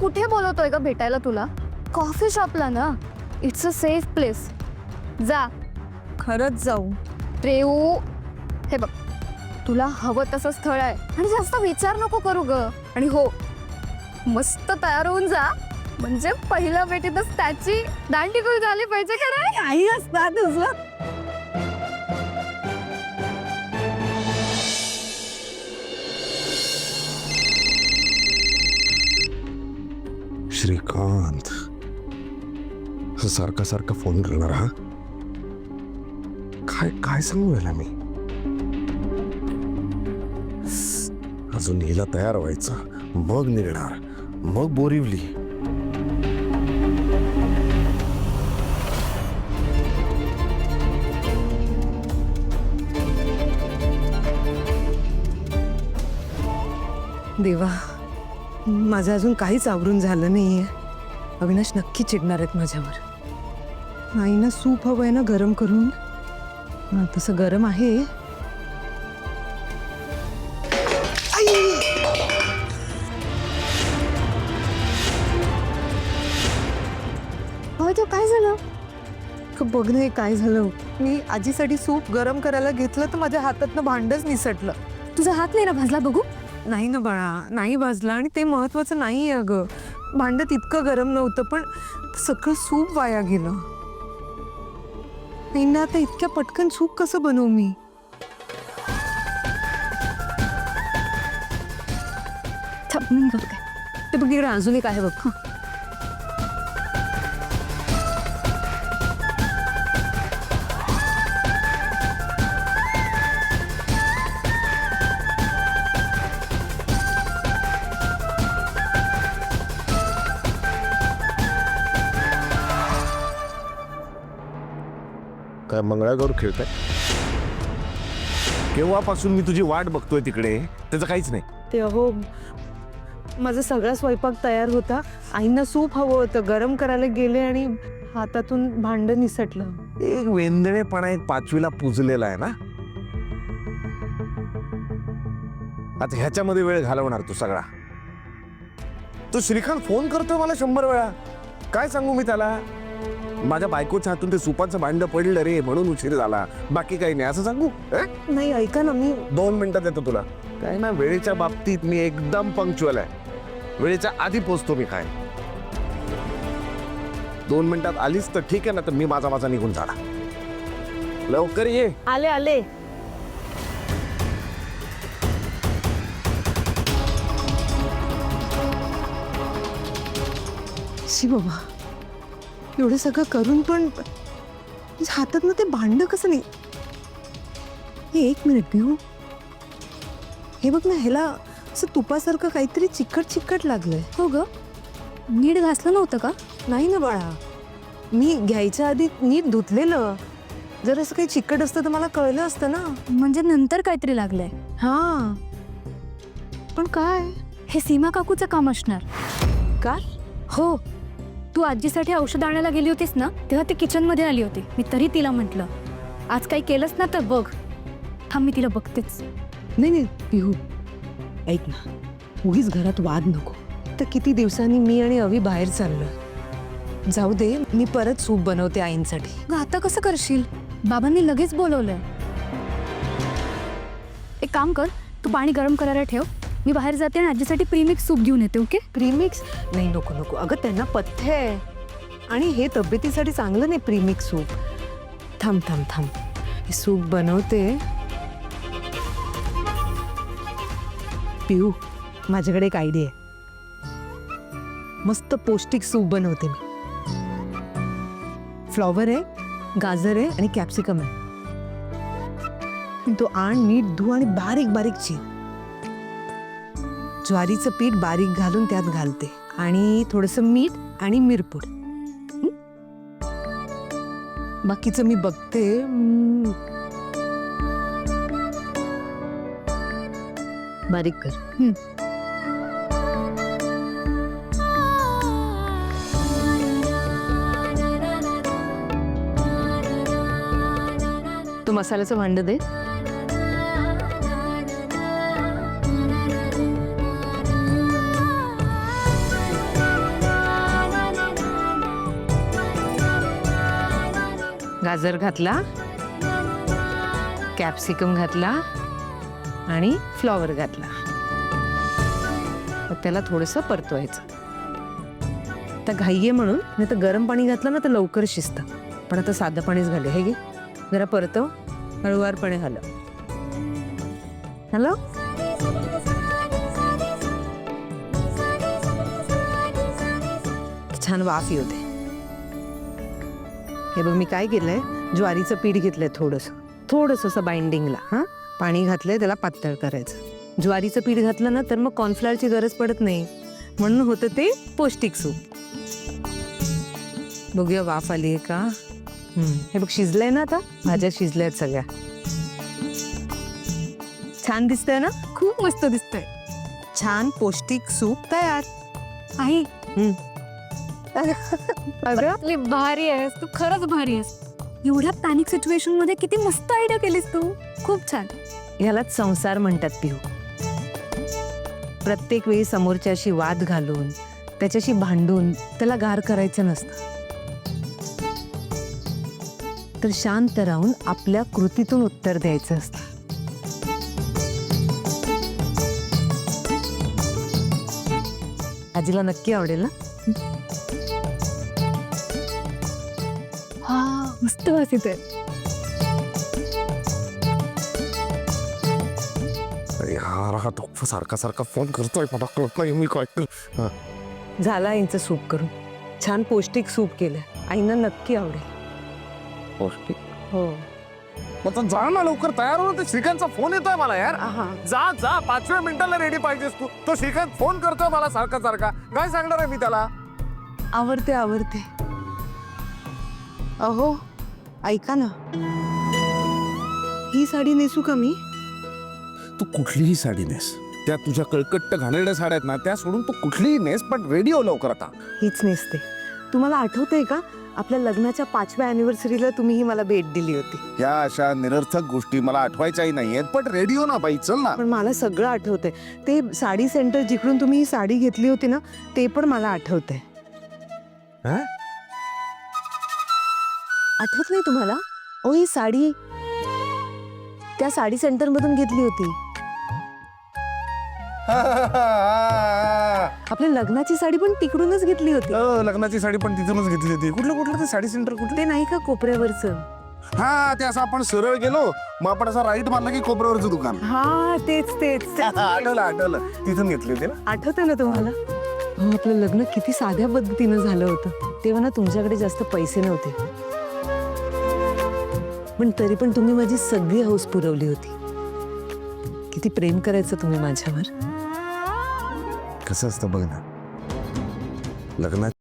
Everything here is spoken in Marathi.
कुठे बोलवतोय ग भेटायला तुला? कॉफी शॉपला ना. It's a safe place. जा. खरंच जाऊ? रेऊ, हे बघ, तुला हवं तसं स्थळ आहे आणि जास्त विचार नको करू ग. आणि हो, मस्त तयार होऊन जा, म्हणजे पहिल्या भेटीतच त्याची दांडीगुळ झाली पाहिजे का नाही? काही असता तुझं. श्रीकांत सारखा सारखा फोन करणार हा? काय काय सांगू याला मी? अजून हिला तयार व्हायचं, मग निघणार, मग बोरिवली. देवा, माझं अजून काहीच आवरून झालं नाहीये. अविनाश नक्की चिडणार आहेत माझ्यावर. आईना सूप हवंय ना गरम करून. तसं गरम आहे. होय, तो काय झालं? बघ ना, हे काय झालं. मी आजीसाठी सूप गरम करायला घेतलं तर माझ्या हातातनं भांडच निसटलं. तुझा हात नाही ना भाजला? बघू. नाही ना बाळा, नाही भाजला. आणि ते महत्वाचं नाही आहे अगं. भांड तितकं गरम नव्हतं, पण सगळं सूप वाया गेलं. नाही ना, आता इतक्या पटकन सूप कसं बनवू मी? मी करते. ते बघ इकडे अजून एक आहे बघ. काय मंगळागौर खेळताय? केव्हापासून मी तुझी वाट बघतोय तिकडे, त्याचं काहीच नाही. ते अहो, माझा सगळा स्वयंपाक तयार होता. आईंना सूप हवं होतं, गरम करायला गेले आणि हातातून भांड निसटलं. एक वेंदळेपणा एक 5वीला पुजलेला आहे ना. आता ह्याच्यामध्ये वेळ घालवणार तू सगळा. तो श्रीकांत फोन करतोय मला 100 वेळा. काय सांगू मी त्याला? माझ्या बायकोच्या हातून ते सुपाचं भांड पडलं रे म्हणून उशीर झाला, बाकी काही नाही असं सांगू? नाही, ऐका ना, मी 2 मिनिटात येतो तुला. काय ना, वेळेच्या बाबतीत मी एकदम पंक्च्युअल आहे. वेळेच्या आधी पोचतो मी. काय 2 मिनिटात आलीस तर ठीक आहे, ना तर मी माझा निघून जाणार. लवकर ये. आले आले. शी बाबा, एवढं सगळं करून पण हातात ना ते भांड कसं नाही? हे 1 मिनिट पिऊ. हे बघ ना, ह्याला असं तुपासारखं काहीतरी चिकट चिकट लागलंय. हो ग, नीट घासलं नव्हतं का? नाही ना बाळा, मी घ्यायच्या आधी नीट धुतलेलं. जर असं काही चिकट असतं तर मला कळलं असतं ना. म्हणजे नंतर काहीतरी लागलंय. हा, पण काय? हे सीमा काकूचं काम असणार. का? हो, तू आजीसाठी औषध आणायला गेली होतीस ना, तेव्हा ती किचनमध्ये आली होती. मी तरी तिला म्हटलं, आज काही केलंच ना तर बघ. थांब, मी तिला बघतेच. नाही पिहू, ऐक ना, उगीच घरात वाद नको. तर किती दिवसांनी मी आणि अवी बाहेर चाललोय. जाऊ दे, मी परत सूप बनवते आईंसाठी. ग आता कसं करशील? बाबांनी लगेच बोलवलंय. एक काम कर, तू पाणी गरम करायला ठेव. मी बाहेर जाते आणि आजीसाठी प्रीमिक्स सूप घेऊन येते. ओके? प्रीमिक्स? नाही, नको नको अगं, त्यांना पथ्य आहे आणि हे तब्येतीसाठी चांगलं नाही प्रीमिक्स सूप. थांब थांब थांब, हे सूप बनवते. पिऊ, माझ्याकडे एक आयडिया आहे. मस्त पौष्टिक सूप बनवते मी. फ्लॉवर आहे, गाजर आहे आणि कॅप्सिकम आहे. तो आण, नीट धु आणि बारीक बारीक चीर. ज्वारीचं पीठ बारीक घालून त्यात घालते आणि थोडंसं मीठ आणि मिरपूड. बाकीचं मी बघते. बारीक कर. तो मसाल्याचं भांड दे. गाजर घातला, कॅप्सिकम घातला आणि फ्लॉवर घातला. मग त्याला थोडंसं परतवायचं. आता घाई आहे म्हणून नाही तर गरम पाणी घातलं ना तर लवकर शिजतं. पण आता साधं पाणीच घाले. हे घे, जरा परतव, हळूवारपणे हलव. हॅलो, छान वाफ येऊ दे. हे बघ मी काय केलंय, ज्वारीचं पीठ घेतलंय थोडंसं असं बाइंडिंगला. हां, पाणी घातलंय, त्याला पातळ करायचं. ज्वारीचं पीठ घातलं ना तर मग कॉर्नफ्लॉवरची गरज पडत नाही, म्हणून होतं ते पौष्टिक सूप. बघूया वाफ आली आहे का. हे बघ शिजलंय ना. आता भाज्या शिजल्यात सगळ्या. छान दिसतंय ना. खूप मस्त दिसतंय. छान पौष्टिक सूप तयार. आई अगं लई भारी आहेस तू, खरंच भारी आहेस. एवढ्या पॅनिक सिच्युएशन मध्ये किती मस्त आयडिया केलीस तू. खूप छान. ह्यालाच संसार म्हणतात पिहू. प्रत्येक वेळी समोरच्याशी वाद घालून त्याच्याशी भांडून त्याला गार करायचं नसतं, तर शांत राहून आपल्या कृतीतून उत्तर द्यायचं असतं. आजीला नक्की आवडेल ना. हा मस्त वास येतोय. अरे यार, हा तो सारखा फोन करतोय, मला कळत नाही मी काय करू. झाला यांचं सूप करून. छान पौष्टिक सूप केलं. आईना नक्की आवडेल. पौष्टिक. हो. मग तर जा ना लवकर, तयार हो. ते श्रीकांतचा फोन येतोय मला यार. जा 5व्या मिनिटाला रेडी पाहिजेस तू. तो श्रीकांत फोन करतोय मला सारखा. काय सांगणार आहे मी त्याला. आवडते. अहो ऐका ना, ही साडी नेसू का मी. तू कुठलीही साडी नेस, त्या तुझ्या कळकट्ट घाणेरड्या साड्या आहेत ना, त्या सोडून तू कुठलीही नेस, पण रेडी हो लवकर आता. हीच नेसते. तुम्हाला आठवतंय का आपल्या लग्नाच्या 5व्या अॅनिव्हर्सरीला तुम्ही मला भेट दिली होती. या अशा निरर्थक गोष्टी मला आठवायच्याही नाहीयेत, पण रेडी हो ना बाई, चल ना. पण मला सगळं आठवतंय. ते साडी सेंटर जिकडून तुम्ही ही साडी घेतली होती ना, ते पण मला आठवतंय. हा? आठवत नाही तुम्हाला. ओ ही साडी त्या साडी सेंटर मधून घेतली होती. आपल्या लग्नाची साडी पण तिकडूनच घेतली होती. लग्नाची साडी पण तिथूनच घेतली होती. कुठलं ते साडी सेंटर कुठलं. ते नाही का कोपऱ्यावरचं. हा, ते असं आपण सरळ गेलो, मग आपण असं राईट मारलं की कोपऱ्यावरचं दुकान. हा तेच आठवलं. तिथून घेतली होती ना. आठवतं ना तुम्हाला. हो, आपलं लग्न किती साध्या पद्धतीनं झालं होतं. तेव्हा ना तुमच्याकडे जास्त पैसे नव्हते, पण तरी पण तुम्ही माझी सगळी हौस पुरवली होती. किती प्रेम करायचं तुम्ही माझ्यावर. कसं असतं बघ ना, लग्नात